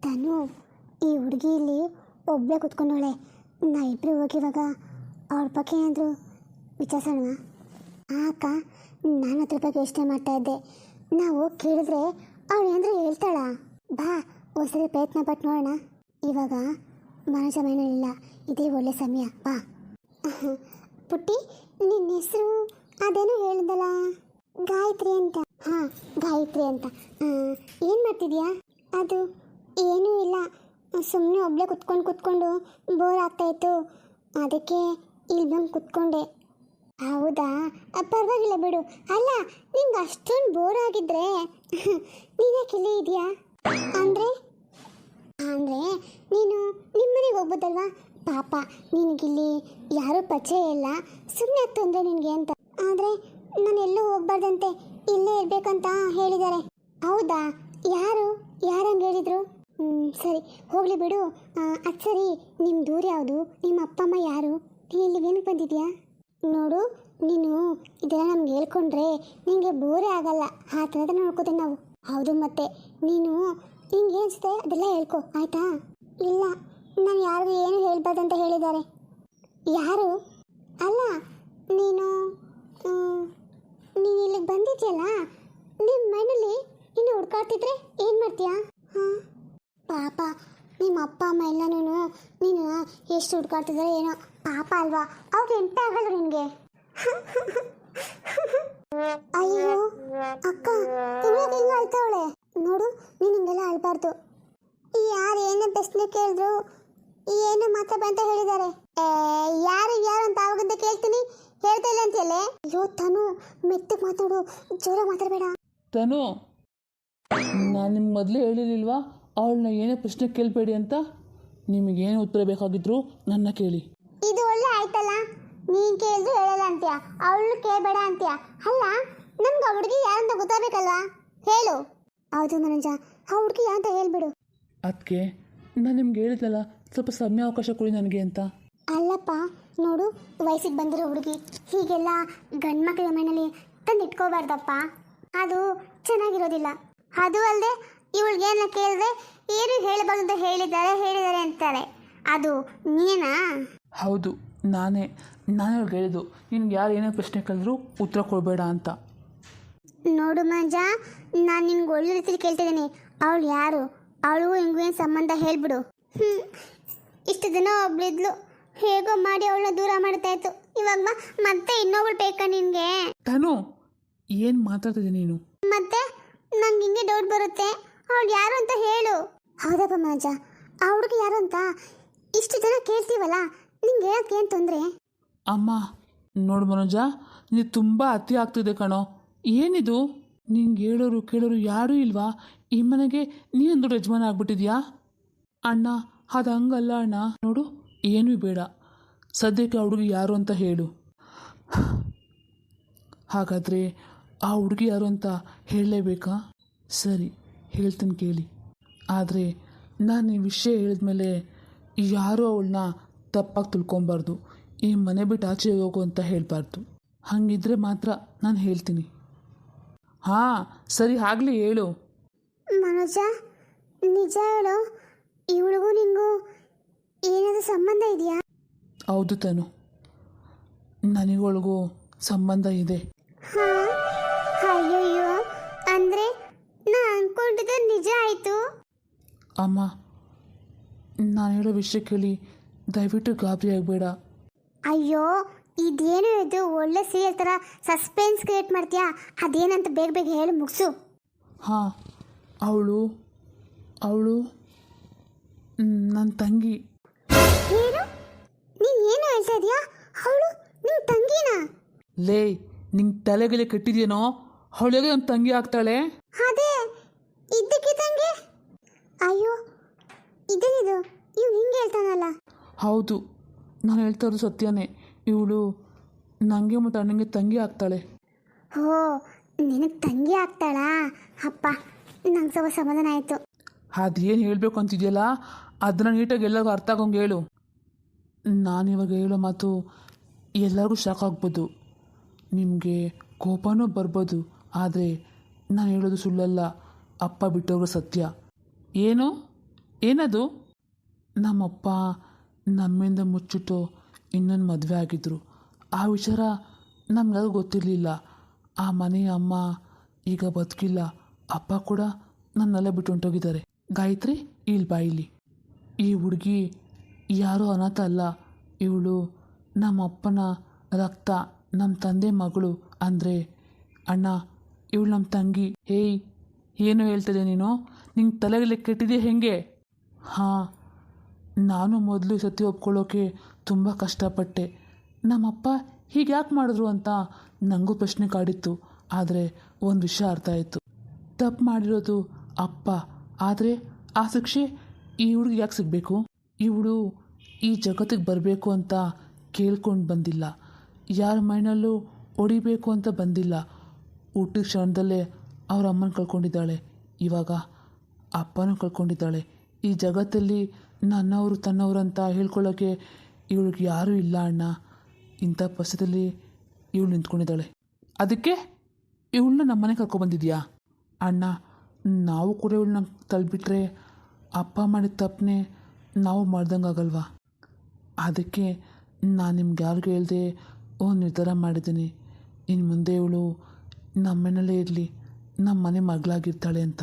ತನು, ಈ ಹುಡುಗಿ ಇಲ್ಲಿ ಒಬ್ಬಳೇ ಕುತ್ಕೊಂಡವಳೆ. ನಾ ಇಬ್ಬರು ಹೋಗಿವಾಗ ಅವ್ರ ಬಗ್ಗೆ ಏನಾದರೂ ವಿಚಾರಿಸೋಣ. ಅಕ್ಕ, ನಾನು ಅದ್ರ ಬಗ್ಗೆ ಯೋಚನೆ ಮಾಡ್ತಾ ಇದ್ದೆ. ನಾವು ಕೇಳಿದ್ರೆ ಅವಳು ಏನಾದರೂ ಹೇಳ್ತಾಳ. ಬಾ ಒಂದ್ಸರಿ ಪ್ರಯತ್ನ ಪಟ್ಟು ನೋಡೋಣ. ಇವಾಗ ಮನೋಜ ಇಲ್ಲ, ಇದೇ ಒಳ್ಳೆ ಸಮಯ. ಬಾ. ಪುಟ್ಟಿ, ನಿನ್ನ ಹೆಸರು ಅದೇನೋ ಹೇಳಿದಲ್ಲ, ಗಾಯತ್ರಿ ಅಂತ. ಹಾಂ, ಗಾಯತ್ರಿ ಅಂತ. ಏನು ಮಾಡ್ತಿದ್ಯಾ? ಅದು ಏನೂ ಇಲ್ಲ, ಸುಮ್ಮನೆ ಒಬ್ಬಳೇ ಕುತ್ಕೊಂಡು ಬೋರ್ ಆಗ್ತಾಯಿತ್ತು, ಅದಕ್ಕೆ ಇಲ್ಲಿ ಬಂದು ಕುತ್ಕೊಂಡೆ. ಹೌದಾ, ಪರವಾಗಿಲ್ಲ ಬಿಡು. ಅಲ್ಲ, ನಿಂಗೆ ಅಷ್ಟೊಂದು ಬೋರ್ ಆಗಿದ್ರೆ ನೀನ್ಯಾಕೆ ಇಲ್ಲೇ ಇದೆಯಾ? ಅಂದರೆ ನೀನು ನಿಮ್ಮನೆಗೆ ಹೋಗ್ಬೋದಲ್ವಾ? ಪಾಪ, ನಿನಗಿಲ್ಲಿ ಯಾರೂ ಪರಿಚಯ ಇಲ್ಲ, ಸುಮ್ಮನೆ ತೊಂದರೆ ನಿನಗೆ ಅಂತ. ಆದರೆ ನಾನು ಎಲ್ಲೂ ಹೋಗ್ಬಾರ್ದಂತೆ, ಇಲ್ಲೇ ಇರಬೇಕಂತ ಹೇಳಿದ್ದಾರೆ. ಹೌದಾ? ಯಾರಂಗೆ ಹೇಳಿದರು? ಸರಿ, ಹೋಗಲಿ ಬಿಡು. ಅದು ಸರಿ, ನಿಮ್ಮ ದೂರ ಯಾವುದು? ನಿಮ್ಮ ಅಪ್ಪ ಅಮ್ಮ ಯಾರು? ನೀನು ಇಲ್ಲಿಗೆ ಏನಕ್ಕೆ ಬಂದಿದ್ಯಾ? ನೋಡು, ನೀನು ಇದೆಲ್ಲ ನಮ್ಗೆ ಹೇಳ್ಕೊಂಡ್ರೆ ನಿನಗೆ ಬೋರೇ ಆಗಲ್ಲ. ಆ ಥರದ ನೋಡ್ಕೋತೀವಿ ನಾವು. ಹೌದು, ಮತ್ತೆ ನೀನು ನಿಂಗೆ ಏನಿಸುತ್ತೆ ಅದೆಲ್ಲ ಹೇಳ್ಕೊ, ಆಯಿತಾ? ಇಲ್ಲ, ನಾನು ಯಾರಿಗೂ ಏನು ಹೇಳ್ಬಾರ್ದಂತ ಹೇಳಿದ್ದಾರೆ. ಯಾರು? ಅಲ್ಲ, ನೀನು ಇಲ್ಲಿಗೆ ಬಂದಿದ್ಯಲ್ಲ, ನಿಮ್ಮ ಮನೇಲಿ ನೀನು ಹುಡ್ಕಾಡ್ತಿದ್ರೆ ಏನು ಮಾಡ್ತೀಯಾ? ಹಾಂ, ಪಾಪ ನಿಮ್ಮ ಅಪ್ಪ ಅಮ್ಮ ಎಲ್ಲನೂ ನೀನು ಎಷ್ಟು ಹುಡ್ಕಾಡ್ತಿದ್ದಾರೆ ಏನೋ. ಪಾಪ ಅಲ್ವಾ, ಅವ್ರಿಗೆ ಎಂತ ಆಗಲ್ಲ ನಿನಗೆ. ಅಯ್ಯೋ ಅಕ್ಕ, ಇವಾಗ ಹಿಂಗೆ ಅಳ್ತಾವಳೆ ನೋಡು. ನೀನು ಹಿಂಗೆಲ್ಲ ಅಳ್ಬಾರ್ದು. ಯಾರು ಏನೇ ಪ್ರಶ್ನೆ ಕೇಳಿದ್ರು ಏನು ಮಾತಾಡ ಅಂತ ಹೇಳಿದ್ದಾರೆ. ಯಾರು ಅಂತ ಆವಾಗಂತ ಕೇಳ್ತೀನಿ, ಹೇಳ್ತಾ ಇಲ್ಲ ಅಂತೆಯಲ್ಲೇ. ಅಯ್ಯೋ ತನು, ಮೆತ್ತಗೆ ಮಾತಾಡು, ಜೋರ ಮಾತಾಡಬೇಡ. ತನು, ನಾನು ನಿಮ್ಗೆ ಮೊದಲೇ ಹೇಳಿರಲಿಲ್ವಾ ಅವಳನ್ನ ಏನೇ ಪ್ರಶ್ನೆ ಕೇಳಬೇಡಿ ಅಂತ? ನಿಮಗೇನು ಉತ್ತರ ಬೇಕಾಗಿದ್ರು ನನ್ನ ಕೇಳಿ. ಇದು ಒಳ್ಳೆ ಆಯ್ತಲ್ಲ, ನೀನು ಕೇಳಿದ್ರು ಹೇಳಲ್ಲ ಅಂತೀಯ, ಅವಳು ಕೇಳಬೇಡ ಅಂತೀಯ. ಅಲ್ಲ, ನಮ್ಗೆ ಆ ಹುಡುಗಿ ಯಾರಂತ ಗೊತ್ತಾಗಬೇಕಲ್ವಾ? ಹೇಳು. ಹೌದು ಮನೋಜ, ಆ ಹುಡುಗಿ ಯಾರಂತ ಹೇಳ್ಬಿಡು. ಅದಕ್ಕೆ ನಾನು ನಿಮ್ಗೆ ಹೇಳಿದ್ನಲ್ಲ, ಸ್ವಲ್ಪ ಸಮಯ ಅವಕಾಶ ಕೊಡಿ ನನಗೆ ಅಂತ. ಅಲ್ಲಪ್ಪ, ನೋಡು, ವಯಸ್ಸಿಗೆ ಬಂದಿರೋ ಹುಡುಗಿ ಹೀಗೆಲ್ಲ ಗಂಡು ಮಕ್ಕಳ ಮನೇಲಿ ತಂದು ಇಟ್ಕೋಬಾರ್ದಪ್ಪ, ಅದು ಚೆನ್ನಾಗಿರೋದಿಲ್ಲ. ಅದು ಅಲ್ಲದೆ ಇವಳಿಗೇನ ಕೇಳಿದ್ರೆ ಏನು ಹೇಳಬಾರ್ದು ಅಂತ ಹೇಳಿದ್ದಾರೆ ಅಂತಾರೆ. ಅದು ನೀನಾ? ಹೌದು, ನಾನು ಅವ್ರಿಗೆ ಹೇಳಿದ್ದು, ನಿನ್ಗೆ ಯಾರು ಏನೇ ಪ್ರಶ್ನೆ ಕೇಳಿದ್ರು ಉತ್ತರ ಕೊಡಬೇಡ ಅಂತ. ನೋಡು ಮಂಜ, ನಾನು ನಿನ್ಗೆ ಒಳ್ಳೆ ರೀತಿಲಿ ಕೇಳ್ತಿದ್ದೀನಿ, ಅವಳು ಯಾರು, ಅವಳಿಗೂ ಹಿಂಗೂ ಏನು ಸಂಬಂಧ ಹೇಳ್ಬಿಡು. ಇಷ್ಟು ದಿನ ಒಬ್ಳಿದ್ಲು, ಹೇಗೋ ಮಾಡಿ ಅವಳನ್ನ ದೂರ ಮಾಡ್ತಾ ಇತ್ತು, ಇವಾಗ ಮತ್ತೆ ಇನ್ನೊಬ್ಳು ಬೇಕಾ ನಿನಗೆ? ತಾನು ಏನು ಮಾತಾಡ್ತಿದ್ದೆ ನೀನು? ಮತ್ತೆ ನಂಗೆ ಹಿಂಗೆ ಡೌಟ್ ಬರುತ್ತೆ, ಅವಳು ಯಾರು ಅಂತ ಹೇಳು. ಹೌದಪ್ಪ ಮಂಜ, ಆ ಹುಡುಗಿ ಯಾರು ಅಂತ ಇಷ್ಟು ಜನ ಕೇಳ್ತೀವಲ್ಲ, ನಿಂಗೆ ಹೇಳಕ್ಕೆ ಏನು ತೊಂದರೆ? ಅಮ್ಮ ನೋಡು ಮನೋಜ, ನೀನು ತುಂಬ ಅತಿ ಆಗ್ತಿದೆ ಕಣೋ. ಏನಿದು, ನಿಂಗೆ ಕೇಳೋರು ಯಾರೂ ಇಲ್ವಾ ಈ ಮನೆಗೆ? ನೀನೊಂದು ಯಜಮಾನ ಆಗ್ಬಿಟ್ಟಿದ್ಯಾ? ಅಣ್ಣ, ಅದು ಹಂಗಲ್ಲ ಅಣ್ಣ. ನೋಡು, ಏನೂ ಬೇಡ, ಸದ್ಯಕ್ಕೆ ಆ ಹುಡುಗಿ ಯಾರು ಅಂತ ಹೇಳು. ಹಾಗಾದರೆ ಆ ಹುಡುಗಿ ಯಾರು ಅಂತ ಹೇಳಲೇಬೇಕಾ? ಸರಿ, ಹೇಳ್ತೀನಿ ಕೇಳಿ. ಆದರೆ ನಾನು ಈ ವಿಷಯ ಹೇಳಿದ್ಮೇಲೆ ಯಾರೂ ಅವಳನ್ನ ತಪ್ಪಾಗಿ ತಿಳ್ಕೊಬಾರ್ದು, ಈ ಮನೆ ಬಿಟ್ಟು ಆಚೆ ಹೋಗು ಅಂತ ಹೇಳಬಾರ್ದು. ಹಾಗಿದ್ರೆ ಮಾತ್ರ ನಾನು ಹೇಳ್ತೀನಿ. ಹಾಂ ಸರಿ, ಆಗಲಿ, ಹೇಳು. ಮನೋಜ, ನಿಜ ಹೇಳು, ಇವಳಿಗೂ ನಿಂಗೂ ಏನಾದರೂ ಸಂಬಂಧ ಇದೆಯಾ? ಹೌದು ತನು, ನನಗೊಳಗೂ ಸಂಬಂಧ ಇದೆ. ಹಾಂ, ಅಯ್ಯಯ್ಯೋ, ಅಂದರೆ ನಾನು ಅಂದ್ಕೊಂಡಿದ್ದೆ ನಿಜ ಆಯಿತು. ಅಮ್ಮ, ನಾನು ಹೇಳೋ ವಿಷಯ ಕೇಳಿ ದಯವಿಟ್ಟು ಗಾಬರಿ ಆಗಬೇಡ. ಅಯ್ಯೋ, ಇದೇನು ಇದು ಒಳ್ಳೆ ಸೀರಿಯಲ್ ಥರ ಸಸ್ಪೆನ್ಸ್ ಕ್ರಿಯೇಟ್ ಮಾಡ್ತೀಯಾ? ಅದೇನಂತ ಬೇಗ ಹೇಳಿ ಮುಗಿಸು. ಹಾಂ, ಅವಳು ನನ್ನ ತಂಗಿ. ಏನು? ನೀನು ಏನು ಹೇಳ್ತಾ ಇದೀಯಾ? ಅವಳು ನಿಮ್ಮ ತಂಗಿನಾ? ಲೇ, ನಿಂಗೆ ತಲೆಗೆಲೆ ಕೆಟ್ಟಿದ್ಯೇನೋ? ಅವಳಿಗೆ ನನ್ನ ತಂಗಿ ಆಗ್ತಾಳೆ? ಅದೇ ಇದ್ದಕ್ಕೆ ತಂಗಿ. ಅಯ್ಯೋ, ಇದೇನಿದು, ಇವ್ನು ಹಿಂಗೆ ಹೇಳ್ತಾನಲ್ಲ. ಹೌದು, ನಾನು ಹೇಳ್ತಾ ಇರೋದು ಸತ್ಯನೇ. ಇವಳು ನನಗೆ ಮತ್ತು ಅಣ್ಣನಿಗೆ ತಂಗಿ ಆಗ್ತಾಳೆ. ಓ, ನಿನಗೆ ತಂಗಿ ಆಗ್ತಾಳಾ? ಅಪ್ಪ, ನಂಗೆ ಸ್ವಲ್ಪ ಸಮಾಧಾನ ಆಯಿತು. ಅದೇನು ಹೇಳಬೇಕು ಅಂತಿದೆಯಲ್ಲ, ಅದನ್ನು ನೀಟಾಗಿ ಎಲ್ಲರಿಗೂ ಅರ್ಥ ಆಗೋಂಗೆ ಹೇಳು. ನಾನಿವಾಗ ಹೇಳೋ ಮಾತು ಎಲ್ಲರಿಗೂ ಶಾಕ್ ಆಗ್ಬೋದು, ನಿಮಗೆ ಕೋಪನೂ ಬರ್ಬೋದು. ಆದರೆ ನಾನು ಹೇಳೋದು ಸುಳ್ಳಲ್ಲ, ಅಪ್ಪ ಬಿಟ್ಟೋಗ್ರ ಸತ್ಯ. ಏನು ಏನದು? ನಮ್ಮಪ್ಪ ನಮ್ಮಿಂದ ಮುಚ್ಚಿಟ್ಟು ಇನ್ನೊಂದು ಮದುವೆ ಆಗಿದ್ರು. ಆ ವಿಚಾರ ನಮ್ಗೆ ಗೊತ್ತಿರಲಿಲ್ಲ. ಆ ಮನೆಯ ಅಮ್ಮ ಈಗ ಬದುಕಿಲ್ಲ, ಅಪ್ಪ ಕೂಡ ನನ್ನೆಲ್ಲ ಬಿಟ್ಟು ಹೊಂಟೋಗಿದ್ದಾರೆ. ಗಾಯತ್ರಿ, ಇಲ್ಲಿ ಬಾಯಿಲಿ. ಈ ಹುಡುಗಿ ಯಾರೂ ಅನಾಥ ಅಲ್ಲ. ಇವಳು ನಮ್ಮಪ್ಪನ ರಕ್ತ, ನಮ್ಮ ತಂದೆ ಮಗಳು. ಅಂದರೆ ಅಣ್ಣ, ಇವಳು ನಮ್ಮ ತಂಗಿ. ಹೇಯ್, ಏನು ಹೇಳ್ತಿದೆ ನೀನು? ನಿಂಗೆ ತಲೆಗೆ ಕೆಟ್ಟಿದೆ ಹೆಂಗೆ? ಹಾಂ, ನಾನು ಮೊದಲು ಸತಿ ಒಪ್ಕೊಳ್ಳೋಕೆ ತುಂಬ ಕಷ್ಟಪಟ್ಟೆ. ನಮ್ಮಪ್ಪ ಹೀಗೆ ಯಾಕೆ ಮಾಡಿದ್ರು ಅಂತ ನನಗೂ ಪ್ರಶ್ನೆ ಕಾಡಿತ್ತು. ಆದರೆ ಒಂದು ವಿಷಯ ಅರ್ಥ ಆಯಿತು. ತಪ್ಪು ಮಾಡಿರೋದು ಅಪ್ಪ, ಆದರೆ ಆ ಶಿಕ್ಷೆ ಈ ಹುಡುಗಿಗೆ ಯಾಕೆ ಸಿಗಬೇಕು? ಇವಳು ಈ ಜಗತ್ತಿಗೆ ಬರಬೇಕು ಅಂತ ಕೇಳ್ಕೊಂಡು ಬಂದಿಲ್ಲ, ಯಾರ ಮೈನಲ್ಲೂ ಹೊಡಿಬೇಕು ಅಂತ ಬಂದಿಲ್ಲ. ಹುಟ್ಟಿದ ಕ್ಷಣದಲ್ಲೇ ಅವ್ರ ಅಮ್ಮನ ಕಳ್ಕೊಂಡಿದ್ದಾಳೆ, ಇವಾಗ ಅಪ್ಪನೂ ಕಳ್ಕೊಂಡಿದ್ದಾಳೆ. ಈ ಜಗತ್ತಲ್ಲಿ ನನ್ನವರು ತನ್ನವರು ಅಂತ ಹೇಳ್ಕೊಳ್ಳೋಕ್ಕೆ ಇವಳಿಗೆ ಯಾರೂ ಇಲ್ಲ ಅಣ್ಣ. ಇಂಥ ಪರಿಸ್ಥಿತಿಯಲ್ಲಿ ಇವಳು ನಿಂತ್ಕೊಂಡಿದ್ದಾಳೆ. ಅದಕ್ಕೆ ಇವಳನ್ನ ನಮ್ಮ ಮನೆಗೆ ಕರ್ಕೊಬಂದಿದ್ಯಾ? ಅಣ್ಣ, ನಾವು ಕೂಡ ಇವಳನ್ನ ತಳ್ಳಿಬಿಟ್ರೆ ಅಪ್ಪ ಮಾಡಿದ ತಪ್ಪನೆ ನಾವು ಮಾಡ್ದಂಗಾಗಲ್ವಾ? ಅದಕ್ಕೆ ನಾನು ನಿಮ್ಗೆ ಯಾರಿಗೂ ಹೇಳ್ದೆ ಒಂದು ನಿರ್ಧಾರ ಮಾಡಿದ್ದೀನಿ. ಇನ್ನು ಮುಂದೆ ಇವಳು ನಮ್ಮನೆಯಲ್ಲೇ ಇರಲಿ, ನಮ್ಮ ಮನೆ ಮಗಳಾಗಿರ್ತಾಳೆ ಅಂತ.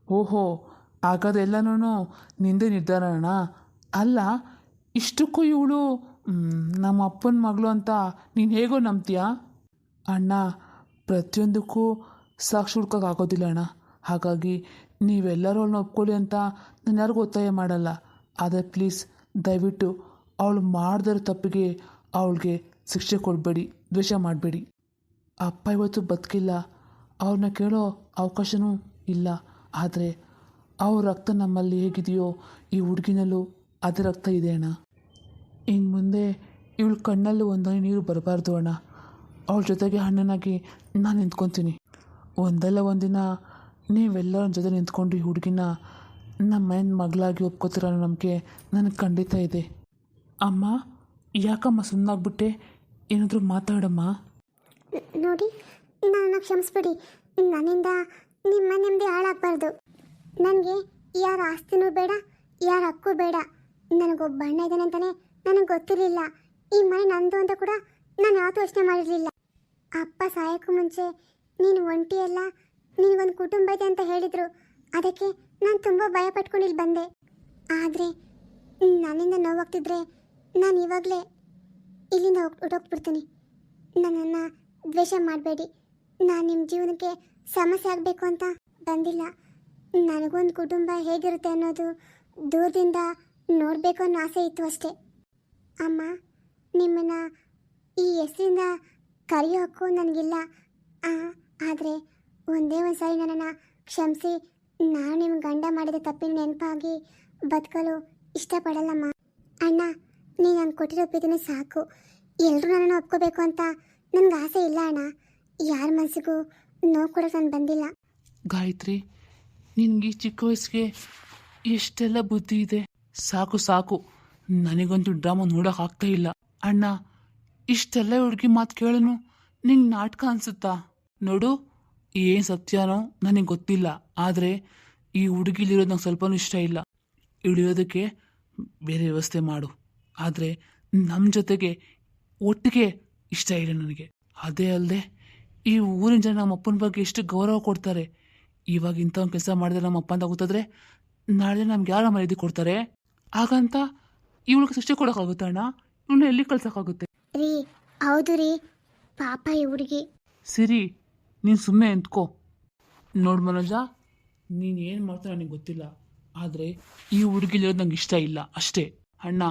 ಓಹೋ, ಹಾಗಾದ್ರೆ ಎಲ್ಲನೂ ನಿಂದೇ ನಿರ್ಧಾರ ಅಣ್ಣ? ಅಲ್ಲ, ಇಷ್ಟಕ್ಕೂ ಇವಳು ನಮ್ಮ ಅಪ್ಪನ ಮಗಳು ಅಂತ ನೀನು ಹೇಗೋ ನಂಬ್ತೀಯಾ? ಅಣ್ಣ, ಪ್ರತಿಯೊಂದಕ್ಕೂ ಸಾಕ್ಷಿ ಹುಡ್ಕೋಕ್ಕಾಗೋದಿಲ್ಲ ಅಣ್ಣ. ಹಾಗಾಗಿ ನೀವೆಲ್ಲರೂ ಅವಳನ್ನ ಒಪ್ಕೊಳ್ಳಿ ಅಂತ ನಾನು ಯಾರಿಗೂ ಒತ್ತಾಯ ಮಾಡಲ್ಲ. ಆದರೆ ಪ್ಲೀಸ್, ದಯವಿಟ್ಟು ಅವಳು ಮಾಡಿದಿರೋ ತಪ್ಪಿಗೆ ಅವಳಿಗೆ ಶಿಕ್ಷೆ ಕೊಡಬೇಡಿ, ದ್ವೇಷ ಮಾಡಬೇಡಿ. ಅಪ್ಪ ಇವತ್ತು ಬದುಕಿಲ್ಲ, ಅವ್ರನ್ನ ಕೇಳೋ ಅವಕಾಶವೂ ಇಲ್ಲ. ಆದರೆ ಅವ್ರ ರಕ್ತ ನಮ್ಮಲ್ಲಿ ಹೇಗಿದೆಯೋ ಈ ಹುಡುಗಿನಲ್ಲೂ ಅದೇ ರಕ್ತ ಇದೆ ಅಣ್ಣ. ಇನ್ನು ಮುಂದೆ ಇವಳು ಕಣ್ಣಲ್ಲೂ ಒಂದೊಂದು ನೀರು ಬರಬಾರ್ದು ಅಣ್ಣ. ಅವಳ ಜೊತೆಗೆ ಅಣ್ಣನಾಗಿ ನಾನು ನಿಂತ್ಕೊತೀನಿ. ಒಂದಲ್ಲ ಒಂದಿನ ನೀವೆಲ್ಲರ ಜೊತೆ ನಿಂತ್ಕೊಂಡು ಈ ಹುಡುಗಿನ ನಮ್ಮ ಮನೆ ಮಗಳಾಗಿ ಒಪ್ಕೋತಿರೋ ನಂಬಿಕೆ ನನಗೆ ಖಂಡಿತ ಇದೆ. ಅಮ್ಮ, ಯಾಕಮ್ಮ ಸುಮ್ಮನಾಗ್ಬಿಟ್ಟೆ? ಏನಾದರೂ ಮಾತಾಡಮ್ಮ. ನೋಡಿ, ನನ್ನ ಕ್ಷಮಿಸ್ಬಿಡಿ. ನನ್ನಿಂದ ನಿಮ್ಮ ನೆಮ್ಮದಿ ಹಾಳಾಗಬಾರ್ದು. ನನಗೆ ಯಾರ ಆಸ್ತಿನೂ ಬೇಡ, ಯಾರ ಹಕ್ಕು ಬೇಡ. ನನಗೊಬ್ಬ ಅಣ್ಣ ಇದ್ದಾನೆ ಅಂತಲೇ ನನಗೆ ಗೊತ್ತಿರಲಿಲ್ಲ. ಈ ಮನೆ ನಂದು ಅಂತ ಕೂಡ ನಾನು ಯಾವತ್ತೂ ಯೋಚನೆ ಮಾಡಿರಲಿಲ್ಲ. ಅಪ್ಪ ಸಾಯೋಕ್ಕೂ ಮುಂಚೆ ನೀನು ಒಂಟಿಯಲ್ಲ, ನಿನಗೊಂದು ಕುಟುಂಬ ಇದೆ ಅಂತ ಹೇಳಿದರು. ಅದಕ್ಕೆ ನಾನು ತುಂಬ ಭಯ ಪಟ್ಕೊಂಡು ಇಲ್ಲಿ ಬಂದೆ. ಆದರೆ ನನ್ನಿಂದ ನೋವಾಗ್ತಿದ್ರೆ ನಾನು ಇವಾಗಲೇ ಇಲ್ಲಿಂದ ಹೊರಟೋಗ್ಬಿಡ್ತೀನಿ. ನನ್ನನ್ನು ದ್ವೇಷ ಮಾಡಬೇಡಿ. ನಾನು ನಿಮ್ಮ ಜೀವನಕ್ಕೆ ಸಮಸ್ಯೆ ಆಗಬೇಕು ಅಂತ ಬಂದಿಲ್ಲ. ನನಗೊಂದು ಕುಟುಂಬ ಹೇಗಿರುತ್ತೆ ಅನ್ನೋದು ದೂರದಿಂದ ನೋಡಬೇಕು ಅನ್ನೋ ಆಸೆ ಇತ್ತು ಅಷ್ಟೇ. ಅಮ್ಮ, ನಿಮ್ಮನ್ನು ಈ ಹೆಸರಿಂದ ಕರೆಯೋ ಹಕ್ಕು ನನಗಿಲ್ಲ. ಆದರೆ ಒಂದೇ ಒಂದು ಸಾರಿ ನನ್ನನ್ನು ಕ್ಷಮಿಸಿ. ನಾನು ನಿಮ್ಮ ಗಂಡ ಮಾಡಿದ ತಪ್ಪಿನ ನೆನಪಾಗಿ ಬದುಕಲು ಇಷ್ಟಪಡಲ್ಲಮ್ಮ. ಅಣ್ಣ, ನೀನು ನಾನು ಕೊಟ್ಟಿರೋ ಪ್ರೀತಿನೇ ಸಾಕು. ಎಲ್ಲರೂ ನನ್ನನ್ನು ಒಪ್ಕೋಬೇಕು ಅಂತ ನನಗೆ ಆಸೆ ಇಲ್ಲ ಅಣ್ಣ. ಯಾರ ಮನಸ್ಸಿಗೂ ನೋವು ಕೊಡೋಕೆ ನಾನು ಬಂದಿಲ್ಲ. ಗಾಯತ್ರಿ, ನಿನಗೆ ಚಿಕ್ಕ ವಯಸ್ಸಿಗೆ ಎಷ್ಟೆಲ್ಲ ಬುದ್ಧಿ ಇದೆ. ಸಾಕು ಸಾಕು, ನನಗಂತೂ ಡ್ರಾಮಾ ನೋಡೋಕ್ಕಾಗ್ತಾ ಇಲ್ಲ. ಅಣ್ಣ, ಇಷ್ಟೆಲ್ಲ ಹುಡುಗಿ ಮಾತು ಕೇಳೋನು ನಿಂಗೆ ನಾಟಕ ಅನಿಸುತ್ತಾ? ನೋಡು, ಏನು ಸತ್ಯನೋ ನನಗೆ ಗೊತ್ತಿಲ್ಲ. ಆದರೆ ಈ ಹುಡುಗಿಲಿರೋದು ನಂಗೆ ಸ್ವಲ್ಪನೂ ಇಷ್ಟ ಇಲ್ಲ. ಇಳಿಯೋದಕ್ಕೆ ಬೇರೆ ವ್ಯವಸ್ಥೆ ಮಾಡು. ಆದರೆ ನಮ್ಮ ಜೊತೆಗೆ ಒಟ್ಟಿಗೆ ಇಷ್ಟ ಇಲ್ಲ ನನಗೆ. ಅದೇ ಅಲ್ಲದೆ ಈ ಊರಿನ ಜನ ನಮ್ಮ ಅಪ್ಪನ ಬಗ್ಗೆ ಎಷ್ಟು ಗೌರವ ಕೊಡ್ತಾರೆ. ಇವಾಗ ಇಂಥ ಒಂದು ಕೆಲಸ ಮಾಡಿದ್ರೆ ನಮ್ಮ ಅಪ್ಪ ಅಂತ ಗೊತ್ತಾದ್ರೆ ನಾಳೆ ನಮ್ಗೆ ಯಾರ ಮರ್ಯಾದೆ ಕೊಡ್ತಾರೆ? ಹಾಗಂತ ಇವಳಿಗೆ ಶಿಕ್ಷೆ ಕೊಡೋಕ್ಕಾಗುತ್ತೆ ಅಣ್ಣ? ಇವಳನ್ನ ಎಲ್ಲಿ ಕಳ್ಸೋಕ್ಕಾಗುತ್ತೆ? ರೀ, ಹೌದು ರೀ, ಪಾಪ ಈ ಹುಡುಗಿ. ಸಿರಿ, ನೀನು ಸುಮ್ಮನೆ ಎಂತ್ಕೋ. ನೋಡು ಮನೋಜ, ನೀನು ಏನು ಮಾಡ್ತಾ ನನಗೆ ಗೊತ್ತಿಲ್ಲ. ಆದರೆ ಈ ಹುಡುಗಿಲಿರೋದು ನಂಗೆ ಇಷ್ಟ ಇಲ್ಲ ಅಷ್ಟೇ. ಅಣ್ಣ,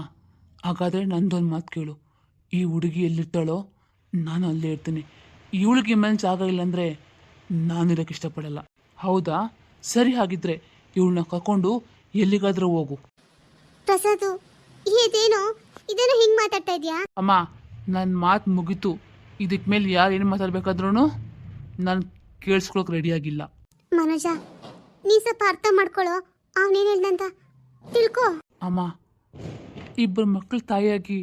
ಹಾಗಾದರೆ ನಂದೊಂದು ಮಾತು ಕೇಳು. ಈ ಹುಡುಗಿ ಎಲ್ಲಿರ್ತಾಳೋ ನಾನು ಅಲ್ಲೇ ಇರ್ತೀನಿ. ಇವಳಿಗೆ ಮೇಲೆ ಜಾಗ ಇಲ್ಲಾಂದರೆ ನಾನಿರೋಕ್ಕೆ ಇಷ್ಟಪಡಲ್ಲ. ಹೌದಾ? ಸರಿ, ಹಾಗಿದ್ರೆ ಇವಳನ್ನ ಕರ್ಕೊಂಡು ಎಲ್ಲಿಗಾದರೂ ಹೋಗು. ಪ್ರಸಾದು, ಇದೇನೋ ಹಿಂಗೆ ಮಾತಾಡ್ತಾ ಇದೆಯಾ? ಅಮ್ಮ, ನನ್ನ ಮಾತು ಮುಗೀತು. ಇದಕ್ಕೆ ಮೇಲೆ ಯಾರು ಏನು ಮಾತಾಡ್ಬೇಕಾದ್ರೂ ನಾನು ಕೇಳಿಸ್ಕೊಳಕ್ಕೆ ರೆಡಿಯಾಗಿಲ್ಲ. ಮನೋಜ, ನೀ ಸ್ವಲ್ಪ ಅರ್ಥ ಮಾಡ್ಕೊಳ್ಳೋ. ಅವನೇನು ಹೇಳ್ದಂತ ತಿಳ್ಕೊ. ಅಮ್ಮ, ಇಬ್ಬರು ಮಕ್ಕಳ ತಾಯಿಯಾಗಿ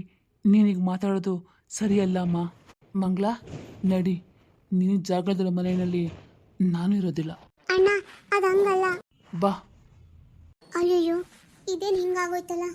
ನೀನೀಗ ಮಾತಾಡೋದು ಸರಿಯಲ್ಲ ಅಮ್ಮ. ಮಂಗಳ, ನಡಿ. ನೀನು ಜಾಗದ ಮನೆಯಲ್ಲಿ ನಾನು ಇರೋದಿಲ್ಲ. ಅಣ್ಣ, ಅದು ಹಂಗಲ್ಲ. ಬಾ. ಅಯ್ಯಯ್ಯೋ, ಇದೇನು ಹಿಂಗಾಗೋಯ್ತಲ್ಲ